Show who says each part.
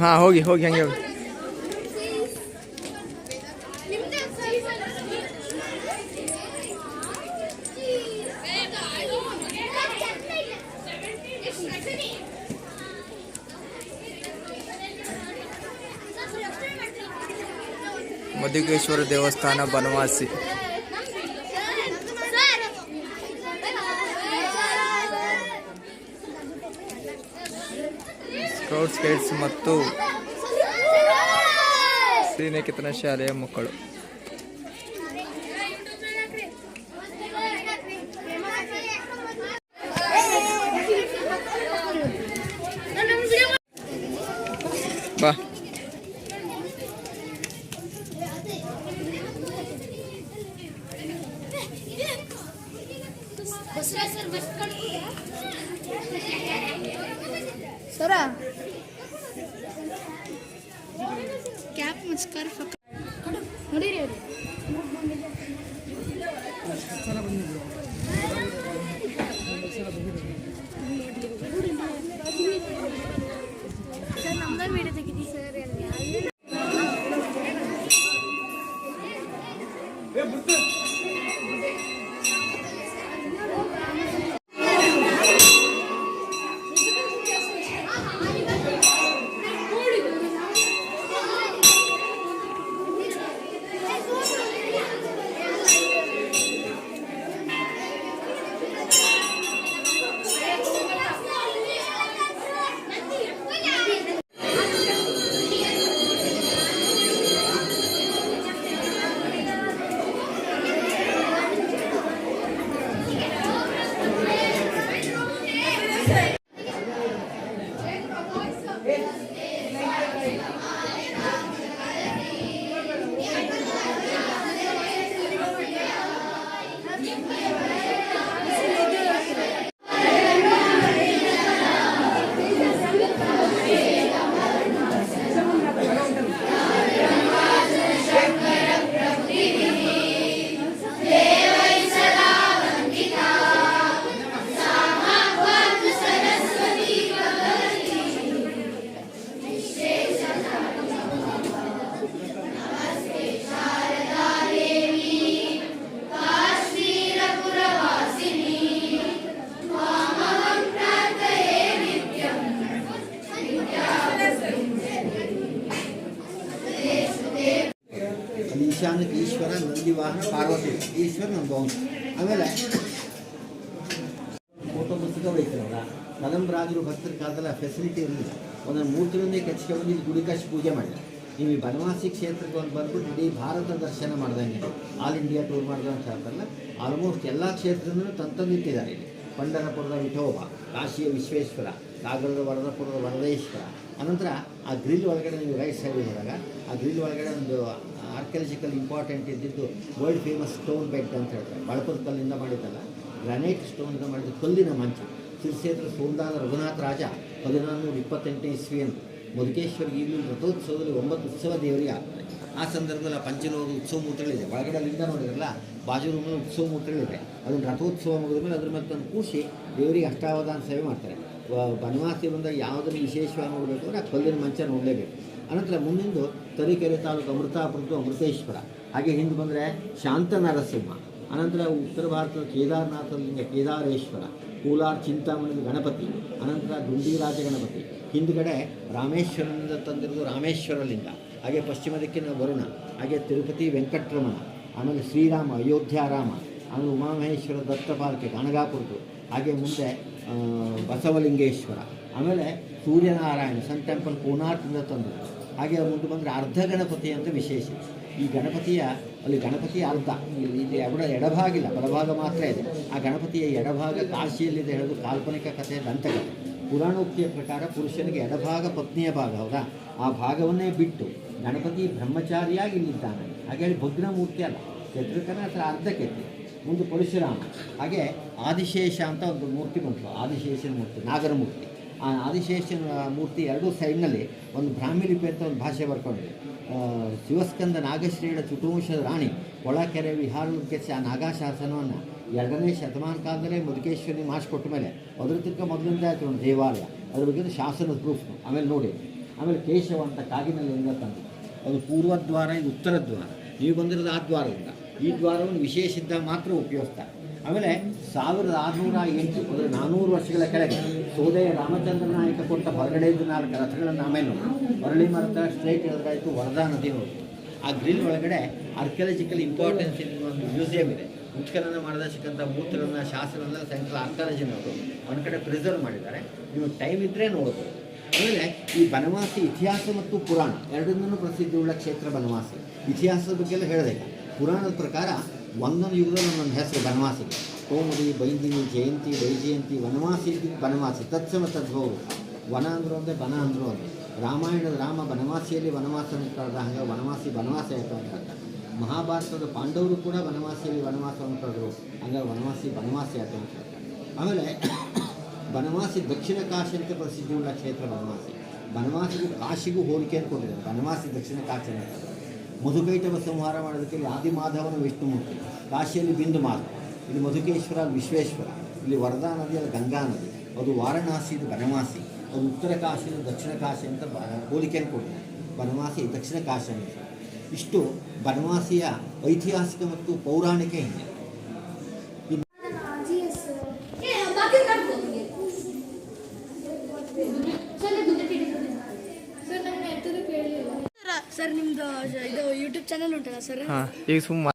Speaker 1: ಹಾಂ ಹೋಗಿ ಹೋಗಿ ಹಂಗೆ ಹೋಗಿ. ಮಧುಕೇಶ್ವರ ದೇವಸ್ಥಾನ ಬನವಾಸಿ. ಸ್ಕೌಟ್ಸ್ ಗೈಡ್ಸ್ ಮತ್ತು ಶ್ರೀನಿಕೇತನ ಶಾಲೆಯ ಮಕ್ಕಳು. ಬಾ
Speaker 2: सरा कैप मस्कर नोड़ी सर नंबर वीडियो तेगिदी सर
Speaker 3: ಈಶಾನ್ಯ ಈಶ್ವರ ನಂದಿವಾಹನ ಪಾರ್ವತಿ ಈಶ್ವರ ನಮ್ದು ಆಮೇಲೆ ಫೋಟೋ ಪುಸ್ತಕ ಹೊಡಿತಾರಲ್ಲ ಕದಂಬರಾಜರು ಭಕ್ತರ ಕಾಲದಲ್ಲಿ ಫೆಸಿಲಿಟಿ ಇರಲಿಲ್ಲ. ಒಂದೊಂದು ಮೂರ್ತಿಗಳನ್ನೇ ಕೆಚ್ಕೊಂಡು ಇಲ್ಲಿ ಗುಡಿ ಕಚ್ಚಿ ಪೂಜೆ ಮಾಡಿದ. ನೀವು ಈ ಬನವಾಸಿ ಕ್ಷೇತ್ರಕ್ಕೆ ಒಂದು ಬಂದ್ಬಿಟ್ಟು ಇಡೀ ಭಾರತ ದರ್ಶನ ಮಾಡ್ದಂಗೆ ಆಲ್ ಇಂಡಿಯಾ ಟೂರ್ ಮಾಡಿದ ಅಂತ ಹೇಳ್ತಾರಲ್ಲ, ಆಲ್ಮೋಸ್ಟ್ ಎಲ್ಲ ಕ್ಷೇತ್ರದಲ್ಲೂ ತಂತಂದಿಟ್ಟಿದ್ದಾರೆ. ಇಲ್ಲಿ ಪಂಢರಪುರದ ವಿಠೋಬ, ಕಾಶಿಯ ವಿಶ್ವೇಶ್ವರ, ಸಾಗರದ ವರದಪುರದ ವರದೇಶ್ವರ. ಅನಂತರ ಆ ಗ್ರಿಲ್ ಒಳಗಡೆ ನೀವು ರೈಟ್ ಸೈಡ್ ಹೋದಾಗ ಆ ಗ್ರಿಲ್ ಒಳಗಡೆ ಒಂದು ಆರ್ಕಿಯಾಲಜಿಕಲ್ ಇಂಪಾರ್ಟೆಂಟ್ ಇದ್ದಿದ್ದು ವರ್ಲ್ಡ್ ಫೇಮಸ್ ಸ್ಟೋನ್ ಬೆಡ್ ಅಂತ ಹೇಳ್ತಾರೆ. ಬಳಪದ ಕಲ್ಲಿಂದ ಮಾಡಿದ್ದಲ್ಲ, ಗ್ರಾನೈಟ್ ಸ್ಟೋನಿಂದ ಮಾಡಿದ ಕಲ್ಲಿನ ಮಂಚ. ಸಿರಿಸೇತ್ರ ಸೋಮದಾದ ರಘುನಾಥ ರಾಜ 1428 ಇಸ್ವಿಯಂದು ಮಧುಕೇಶ್ವರಿಗೆ ಈಗಲೂ ರಥೋತ್ಸವದಲ್ಲಿ 9 ಉತ್ಸವ ದೇವರಿಗೆ ಆಗ್ತದೆ. ಆ ಸಂದರ್ಭದಲ್ಲಿ ಆ ಪಂಚಲೋಹ ಉತ್ಸವ ಮೂರ್ತಿಗಳಿದೆ. ಒಳಗಡೆ ಅಲ್ಲಿಂದ ನೋಡಿದ್ರಲ್ಲ ಬಾಜು ರೂಮಲ್ಲಿ ಉತ್ಸವ ಮೂರ್ತಿಗಳಿದೆ. ಅದನ್ನು ರಥೋತ್ಸವ ಮುಗಿದ ಮೇಲೆ ಅದ್ರ ಮೇಲೆ ತಂದು ಕೂರಿಸಿ ದೇವರಿಗೆ ಅಷ್ಟಾವಧಾನ ಸೇವೆ ಮಾಡ್ತಾರೆ. ಬನವಾಸಿ ಬಂದಾಗ ಯಾವುದನ್ನು ವಿಶೇಷವಾಗಿ ನೋಡಬೇಕು ಅಂದರೆ ಆ ಕಲ್ಲಿನ ಮಂಚ ನೋಡಲೇಬೇಕು. ಅನಂತರ ಮುಂದಿಂದು ತರೀಕೆರೆ ತಾಲೂಕು ಅಮೃತಾಪುರದ್ದು ಅಮೃತೇಶ್ವರ. ಹಾಗೆ ಹಿಂದೆ ಬಂದರೆ ಶಾಂತ ನರಸಿಂಹ. ಅನಂತರ ಉತ್ತರ ಭಾರತದ ಕೇದಾರನಾಥಲಿಂಗ ಕೇದಾರೇಶ್ವರ, ಕೋಲಾರ ಚಿಂತಾಮಣಿದ ಗಣಪತಿ, ಅನಂತರ ದುಂಡಿರಾಜ ಗಣಪತಿ. ಹಿಂದುಗಡೆ ರಾಮೇಶ್ವರನಿಂದ ತಂದಿರೋದು ರಾಮೇಶ್ವರ ಲಿಂಗ. ಹಾಗೆ ಪಶ್ಚಿಮ ದಿಕ್ಕಿನ ವರುಣ, ಹಾಗೆ ತಿರುಪತಿ ವೆಂಕಟರಮಣ, ಆಮೇಲೆ ಶ್ರೀರಾಮ ಅಯೋಧ್ಯಾರಾಮ, ಆಮೇಲೆ ಉಮಾಮಹೇಶ್ವರ ದತ್ತಪಾಲಕೆ ಗಣಗಾಪುರದ್ದು. ಹಾಗೆ ಮುಂದೆ ಬಸವಲಿಂಗೇಶ್ವರ, ಆಮೇಲೆ ಸೂರ್ಯನಾರಾಯಣ ಸನ್ ಟೆಂಪಲ್ ಕೋನಾರ್ಕಿಂದ ತಂದರು. ಹಾಗೆ ಮುಂದೆ ಬಂದರೆ ಅರ್ಧ ಗಣಪತಿ ಅಂತ ವಿಶೇಷ. ಈ ಗಣಪತಿಯ ಅಲ್ಲಿ ಗಣಪತಿಯ ಅರ್ಧ ಇಲ್ಲಿ ಎಡಭಾಗಿಲ್ಲ, ಬಲಭಾಗ ಮಾತ್ರ ಇದೆ. ಆ ಗಣಪತಿಯ ಎಡಭಾಗ ಕಾಶಿಯಲ್ಲಿದೆ ಹೇಳೋದು ಕಾಲ್ಪನಿಕ ಕಥೆಯ ದಂತಕಥೆ. ಪುರಾಣೋಕ್ತಿಯ ಪ್ರಕಾರ ಪುರುಷನಿಗೆ ಎಡಭಾಗ ಪತ್ನಿಯ ಭಾಗ, ಹೌದಾ? ಆ ಭಾಗವನ್ನೇ ಬಿಟ್ಟು ಗಣಪತಿ ಬ್ರಹ್ಮಚಾರಿಯಾಗಿ ಇಲ್ಲಿದ್ದಾನೆ. ಹಾಗೆ ಹೇಳಿ ಭಗ್ನ ಮೂರ್ತಿ ಅಲ್ಲ, ಚತುರ್ಕನ ಅಥವಾ ಅರ್ಧಕ್ಕೆತ್ತಿ. ಮುಂದೆ ಪರಶುರಾಮ. ಹಾಗೆ ಆದಿಶೇಷ ಅಂತ ಒಂದು ಮೂರ್ತಿ ಬಂತು, ಆದಿಶೇಷನ ಮೂರ್ತಿ, ನಾಗರ ಮೂರ್ತಿ. ಆ ಆದಿಶೇಷನ ಮೂರ್ತಿ ಎರಡೂ ಸೈಡ್ನಲ್ಲಿ ಒಂದು ಬ್ರಾಹ್ಮಿ ಲಿಪಿ ಅಂತ ಒಂದು ಭಾಷೆ ಬರ್ಕೊಂಡಿದೆ. ಶಿವಸ್ಕಂದ ನಾಗಶ್ರೀയുടെ ಚುಟುವಂಶದ ರಾಣಿ ಒಳಕೆರೆ ವಿಹಾರಕ್ಕೆ ಆ ನಾಗಾಶಾಸನವನ್ನು 2ನೇ ಶತಮಾನ ಕಾಲದಲ್ಲೇ ಮಧುಕೇಶ್ವರಿ ಮಾಡಿಸ್ಕೊಟ್ಟ ಮೇಲೆ ಅದರ ತನಕ ಮೊದಲಿಂದ ಆಯ್ತು ಒಂದು ದೇವಾಲಯ, ಅದ್ರ ಬಗ್ಗೆ ಶಾಸನದ ಪ್ರೂಫ್. ಆಮೇಲೆ ನೋಡಿ, ಆಮೇಲೆ ಕೇಶವ ಅಂತ ಕಾಗಿನೆಲೆಯಿಂದ ತಂದು ಅದು ಪೂರ್ವದ್ವಾರ, ಇದು ಉತ್ತರ ದ್ವಾರ. ನೀವು ಬಂದಿರೋದು ಆ ದ್ವಾರದಿಂದ. ಈ ದ್ವಾರವನ್ನು ವಿಶೇಷಿದ್ದ ಮಾತ್ರ ಉಪಯೋಗಿಸ್ತಾರೆ. ಆಮೇಲೆ 1608 ಅಂದರೆ 400 ವರ್ಷಗಳ ಕೆಳಗೆ ಸೋದೆಯ ರಾಮಚಂದ್ರ ನಾಯಕ ಕೊಟ್ಟ ಹೊರಗಡೆ 4 ರಥಗಳನ್ನು ಆಮೇಲೆ ನೋಡಿ, ಹೊರಳಿ ಮರದ ಸ್ಟ್ರೈಟ್ ಎದುರಾಯಿತು, ವರದಾ ನದಿ ನೋಡಿ. ಆ ಗ್ರಿಲ್ ಒಳಗಡೆ ಆರ್ಕಿಯಾಲಜಿಕಲ್ ಇಂಪಾರ್ಟೆನ್ಸ್ ಇರುವ ಒಂದು ಮ್ಯೂಸಿಯಂ ಇದೆ. ಉತ್ಖನನ ಮಾಡಿದ ಸಿಕ್ಕಂಥ ಮೂತ್ರನ ಶಾಸನ ಸೆಂಟ್ರಲ್ ಆರ್ಕಿಯಾಲಜಿನವರು ಒಂದು ಕಡೆ ಪ್ರಿಸರ್ವ್ ಮಾಡಿದ್ದಾರೆ. ನೀವು ಟೈಮ್ ಇದ್ದರೆ ನೋಡ್ಬೋದು. ಆಮೇಲೆ ಈ ಬನವಾಸಿ ಇತಿಹಾಸ ಮತ್ತು ಪುರಾಣ ಎರಡನ್ನೂ ಪ್ರಸಿದ್ಧಿಯುಳ್ಳ ಕ್ಷೇತ್ರ ಬನವಾಸಿ. ಇತಿಹಾಸದ ಬಗ್ಗೆ ಎಲ್ಲ ಹೇಳಿದೆ. ಪುರಾಣದ ಪ್ರಕಾರ ಒಂದೊಂದು ಯುಗದಲ್ಲಿ ಒಂದೊಂದು ಹೆಸರು ಬನವಾಸಿಗೆ. ಕೋಮುದಿ, ಬೈದಿನಿ, ಜಯಂತಿ, ವೈಜಯಂತಿ, ವನವಾಸಿ, ಬನವಾಸಿ, ತತ್ಸಮ ತದ್ಭವರು. ವನ ಅಂದರು ಅಂದರೆ ಬನ ಅಂದರು ಅಂದರೆ ರಾಮಾಯಣದ ರಾಮ ಬನವಾಸಿಯಲ್ಲಿ ವನವಾಸವನ್ನು ಕಳೆದ ಹಾಗೆ ವನವಾಸಿ ಬನವಾಸ ಆಯಿತು ಅಂತ ಹೇಳ್ತಾರೆ. ಮಹಾಭಾರತದ ಪಾಂಡವರು ಕೂಡ ವನವಾಸಿಯಲ್ಲಿ ವನವಾಸವನ್ನು ಕಳೆದರು, ಹಂಗಾಗಿ ವನವಾಸಿ ಬನವಾಸಿ ಆಯಿತು ಅಂತ ಹೇಳ್ತಾರೆ. ಆಮೇಲೆ ಬನವಾಸಿ ದಕ್ಷಿಣ ಕಾಶಿ ಅಂತ ಪ್ರಸಿದ್ಧಿಯುಳ್ಳ ಕ್ಷೇತ್ರ ಬನವಾಸಿ. ಬನವಾಸಿಗೂ ಕಾಶಿಗೂ ಹೋಲಿಕೆ ಅಂದ್ಕೊಂಡಿದ್ದಾರೆ. ಬನವಾಸಿ ದಕ್ಷಿಣ ಕಾಶಿ ಅಂತ. ಮಧುಕೈಟವ ಸಂಹಾರ ಮಾಡೋದಕ್ಕೆ ಇಲ್ಲಿ ಆದಿಮಾಧವನ ವಿಷ್ಣುಮೂರ್ತಿ, ಕಾಶಿಯಲ್ಲಿ ಬಿಂದು ಮಾಧವ, ಇಲ್ಲಿ ಮಧುಕೇಶ್ವರ, ವಿಶ್ವೇಶ್ವರ, ಇಲ್ಲಿ ವರದಾ ನದಿ, ಅಲ್ಲಿ ಗಂಗಾ ನದಿ. ಅದು ವಾರಣಾಸಿ, ಇದು ಬನವಾಸಿ. ಅದು ಉತ್ತರ ಕಾಶಿ, ದಕ್ಷಿಣ ಕಾಶಿ ಅಂತ ಹೋಲಿಕೆ ಅಂದ್ಕೊಂಡಿದ್ದಾರೆ. ಬನವಾಸಿ ದಕ್ಷಿಣ ಕಾಶಿ ಅಂತ. ಇಷ್ಟು ಬನವಾಸಿಯ ಐತಿಹಾಸಿಕ ಮತ್ತು ಪೌರಾಣಿಕ ಹಿನ್ನೆಲೆ.
Speaker 2: ಸರ್ ನಿಮ್ದು ಇದು ಯೂಟ್ಯೂಬ್ ಚಾನಲ್ ಉಂಟಲ್ಲ ಸರ್?
Speaker 1: ಹಾಂ, ಈಗ ಸುಮ್ಮನೆ